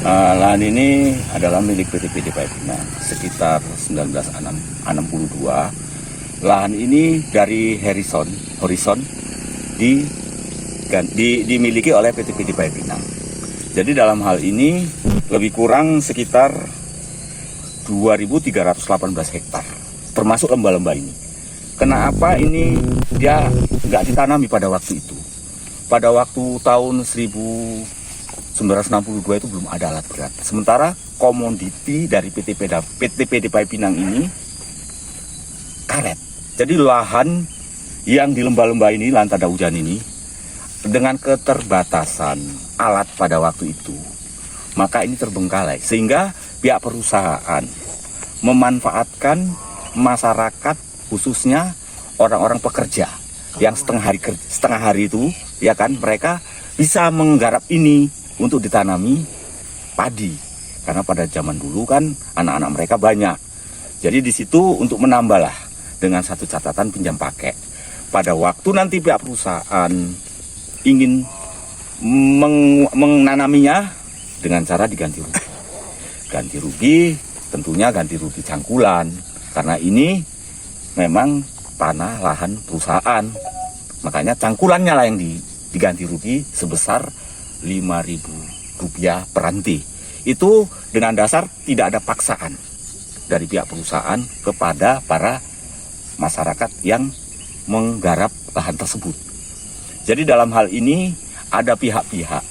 Lahan ini adalah milik PT PDP Pinang sekitar 1962. Lahan ini dari Horizon dimiliki oleh PT PDP Pinang. Jadi dalam hal ini lebih kurang sekitar 2.318 hektar, termasuk lembah-lembah ini. Kenapa ini dia nggak ditanami pada waktu itu? Pada waktu tahun 1962 itu belum ada alat berat. Sementara komoditi dari PT PDP Pinang ini karet. Jadi lahan yang di lembah-lembah ini, lahan tanda hujan ini, dengan keterbatasan alat pada waktu itu, maka ini terbengkalai. Sehingga pihak perusahaan memanfaatkan masyarakat, khususnya orang-orang pekerja yang setengah hari itu, ya kan, mereka bisa menggarap ini untuk ditanami padi. Karena pada zaman dulu kan anak-anak mereka banyak. Jadi di situ untuk menambahlah dengan satu catatan pinjam pakai. Pada waktu nanti pihak perusahaan ingin menanaminya dengan cara diganti rugi. Ganti rugi, tentunya ganti rugi cangkulan. Karena ini memang tanah lahan perusahaan. Makanya cangkulannya lah yang diganti rugi sebesar Rp5.000 per ranti. Itu dengan dasar tidak ada paksaan dari pihak perusahaan kepada para masyarakat yang menggarap lahan tersebut. Jadi dalam hal ini ada pihak-pihak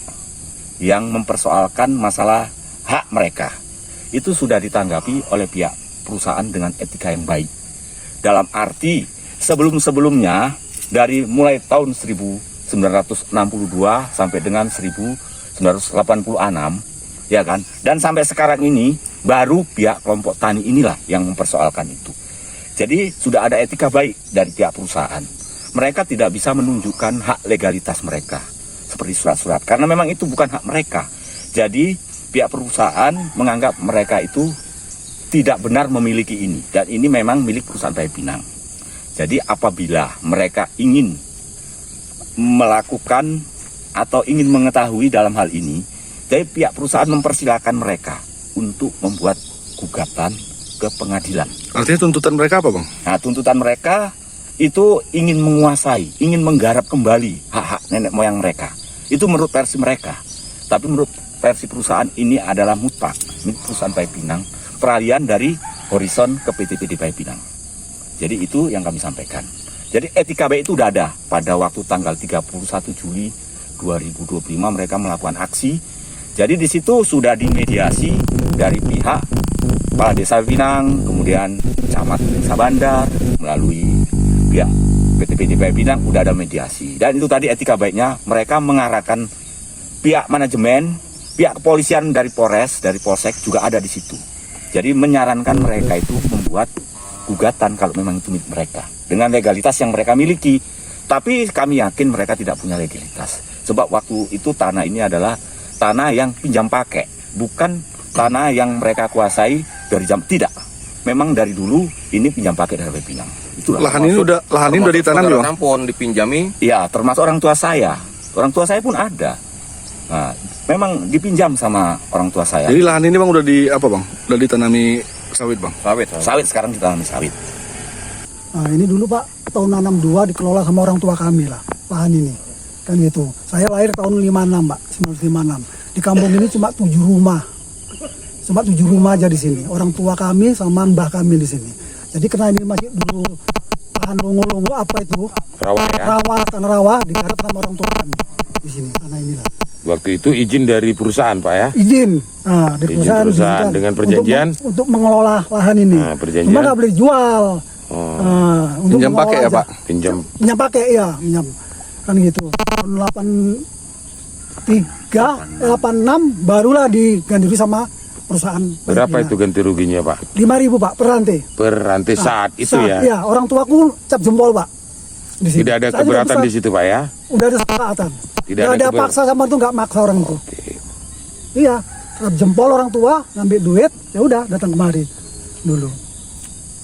yang mempersoalkan masalah hak mereka. Itu sudah ditanggapi oleh pihak perusahaan dengan etika yang baik. Dalam arti sebelum-sebelumnya dari mulai tahun 1962 sampai dengan 1986, ya kan? Dan sampai sekarang ini baru pihak kelompok tani inilah yang mempersoalkan itu. Jadi sudah ada etika baik dari pihak perusahaan. Mereka tidak bisa menunjukkan hak legalitas mereka seperti surat-surat, karena memang itu bukan hak mereka. Jadi pihak perusahaan menganggap mereka itu tidak benar memiliki ini, dan ini memang milik perusahaan PDP Pinang. Jadi apabila mereka ingin melakukan atau ingin mengetahui dalam hal ini, jadi pihak perusahaan mempersilahkan mereka untuk membuat gugatan ke pengadilan. Artinya tuntutan mereka apa, Bang? Nah, tuntutan mereka itu ingin menguasai, ingin menggarap kembali hak-hak nenek moyang mereka. Itu menurut versi mereka. Tapi menurut versi perusahaan ini adalah mutlak milik perusahaan PDP Pinang, peralihan dari Horizon ke PT PDP Pinang. Jadi itu yang kami sampaikan. Jadi etika baik itu sudah ada pada waktu tanggal 31 Juli 2025 mereka melakukan aksi. Jadi di situ sudah dimediasi dari pihak Kepala Desa Pinang, kemudian Camat Desa Bandar, melalui pihak PT PDP Pinang sudah ada mediasi. Dan itu tadi etika baiknya mereka mengarahkan pihak manajemen, pihak kepolisian dari Polres, dari Polsek juga ada di situ. Jadi menyarankan mereka itu membuat gugatan kalau memang itu milik mereka dengan legalitas yang mereka miliki. Tapi kami yakin mereka tidak punya legalitas. Sebab waktu itu tanah ini adalah tanah yang pinjam pakai, bukan tanah yang mereka kuasai dari jam tidak. Memang dari dulu ini pinjam pakai dari PDP Pinang. Itulah. Lahan ini udah ditanam ya, Bang? Nampon dipinjami. Iya, termasuk orang tua saya. Orang tua saya pun ada. Nah, memang dipinjam sama orang tua saya. Jadi lahan ini, Bang, udah Udah ditanami sawit, Bang? Sawit sekarang ditanami sawit. Nah, ini dulu Pak, tahun 62 dikelola sama orang tua kami lah, lahan ini. Kan gitu. Saya lahir tahun 56 Pak, 1956. Di kampung ini cuma 7 rumah. Cuma 7 rumah aja di sini. Orang tua kami sama mbah kami di sini. Jadi karena ini masih dulu lahan longo-longo apa itu? Rawa ya? Rawa, tanah rawa, digarap sama orang tua kami di sini, tanah inilah. Waktu itu izin dari perusahaan, Pak ya? Izin. Nah, dari perusahaan dengan perjanjian untuk mengelola lahan ini. Nah, perjanjian. Cuma nggak boleh dijual. Untuk pinjam pakai ya, Pak? Pinjam pakai ya, pinjam. Kan gitu. Tahun 86 barulah diganti rugi sama perusahaan. berapa itu ganti ruginya, Pak? 5.000 Pak per rantai. Per rantai saat itu ya? Iya, orang tuaku cap jempol Pak. Di sini. Tidak ada Saya keberatan di situ, Pak ya? Udah ada keberatan. Tidak ada paksa sama itu, nggak maksa orang itu. Iya, cap jempol orang tua, ngambil duit, ya udah datang kemari dulu.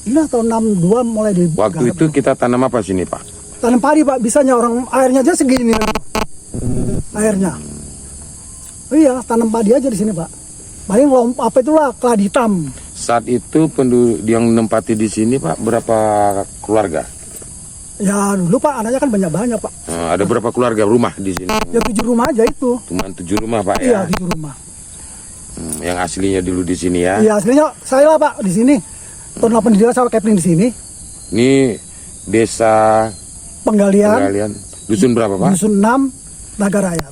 Ini tahun 62 mulai di. Waktu itu kita tanam apa sini, Pak? Tanam padi Pak, bisanya orang airnya aja segini. Airnya. Iya, tanam padi aja di sini Pak. paling apa itulah keladi hitam. Saat itu penduduk yang menempati di sini Pak berapa keluarga? Ya dulu Pak anaknya kan banyak Pak. Ada berapa keluarga rumah di sini? Ya 7 rumah aja itu. Cuma 7 rumah Pak Iya ya. 7 rumah. Yang aslinya dulu di sini ya. Iya aslinya saya lah Pak di sini. Tahun 82 saya Kepling di sini. Ini desa Penggalian. Penggalian. Dusun berapa Pak? Dusun 6 Nagaraya.